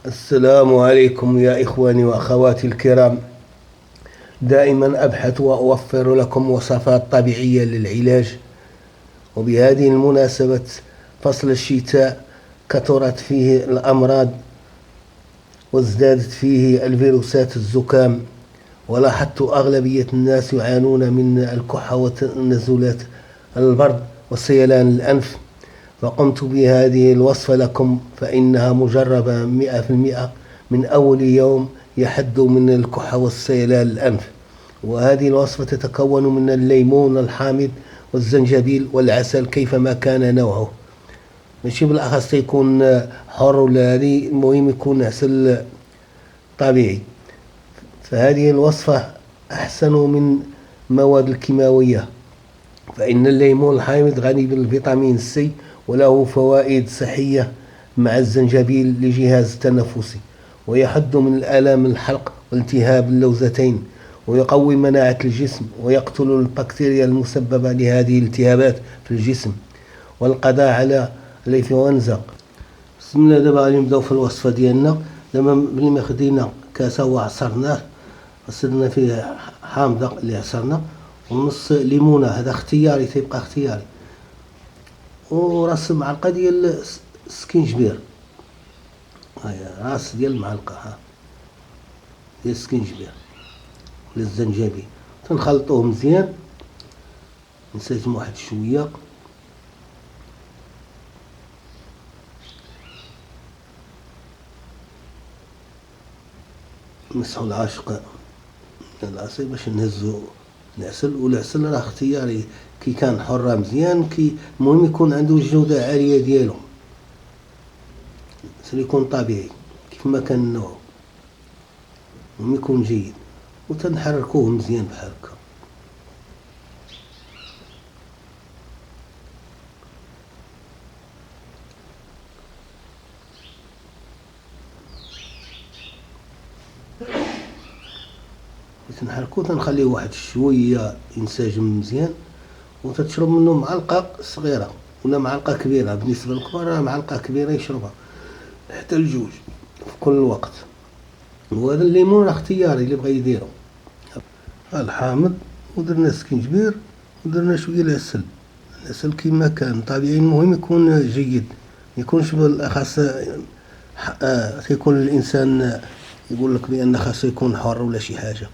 السلام عليكم يا إخواني وأخواتي الكرام. دائما أبحث وأوفر لكم وصفات طبيعية للعلاج، وبهذه المناسبة فصل الشتاء كثرت فيه الأمراض وازدادت فيه الفيروسات الزكام، ولاحظت أغلبية الناس يعانون من الكحة ونزلات البرد وسيلان الأنف، فقمت بهذه الوصفة لكم، فإنها مجربة 100% من أول يوم يحد من الكحة والسيلان الأنف. وهذه الوصفة تتكون من الليمون الحامض والزنجبيل والعسل كيفما كان نوعه، ماشي بالأخص يكون حر ولا هذه، المهم يكون عسل طبيعي. فهذه الوصفة أحسن من مواد الكيماوية، فإن الليمون الحامض غني بالفيتامين سي وله فوائد صحية مع الزنجبيل لجهاز التنفسي، ويحد من الآلام الحلق والتهاب اللوزتين، ويقوي مناعة الجسم، ويقتل البكتيريا المسببة لهذه الالتهابات في الجسم، والقضاء على الإنفلونزا. بسم الله. دابا غادي نبداو في الوصفة ديالنا. دابا بلي ما خدينا كاسة وعصرناه، صرنا فيه حامضة اللي عصرنا، ونص ليمونة، هذا اختياري، تيبقى اختياري، وراس معلقة ديال السكينجبير، هاهي راس ديال المعلقة ديال السكينجبير ولا الزنجبيل، تنخلطوه مزيان، نسيتهم واحد شوية، نمسحو العاشق العصير باش نهزو العسل. والعسل راه اختياري، كي كان حر مزيان، المهم يكون عنده الجودة عالية ديالو، يكون طبيعي كيف ما كان النوع، المهم يكون جيد، وتنحركوه مزيان بحال هكا. تنحركو، تنخليه واحد شوية ينسجم مزيان، وتتشرب منه معلقة صغيرة ولا معلقة كبيرة. بالنسبة للكبار معلقة كبيرة يشربها حتى الجوج في كل وقت. وهذا الليمون راه اختياري اللي بغا يديرو، الحامض، ودرنا السكينجبير، ودرنا شوية العسل كيما كان طبيعي، المهم يكون جيد، ميكونش بالأخص تيكون الإنسان يقول لك بأن خاصو يكون حر ولا شي حاجة.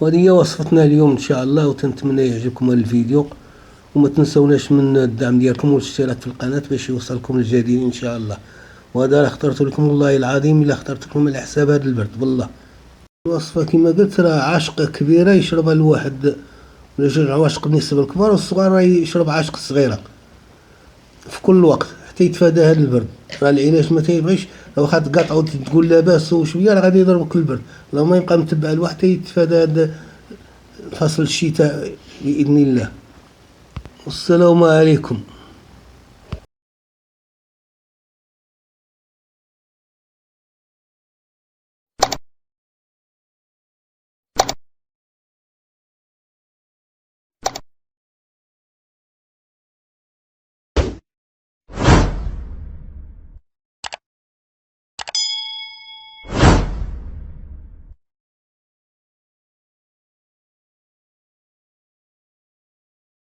وهذه هي وصفتنا اليوم إن شاء الله، وتنتمنى يعجبكم الفيديو، وما تنسوناش من الدعم ديالكم والاشتراك في القناة باش يوصلكم الجديد إن شاء الله. وهذا راه اخترت لكم والله العظيم إلا اخترت لكم على حساب هذا البرد بالله. الوصفة كما قلت راه عاشقة كبيرة يشربها الواحد، ولا جوج عواشق بالنسبة للكبار، والصغار راه يشرب عاشق صغيرة في كل وقت حتى يتفادى هذا البرد. راه العلاج ما تيبغيش واخا تقاطعو تقول لاباس وشويه، راه غادي يضربك البرد، لو ما يبقى متبع الواحد حتى يتفادى هذا فصل الشتاء بإذن الله. والسلام عليكم.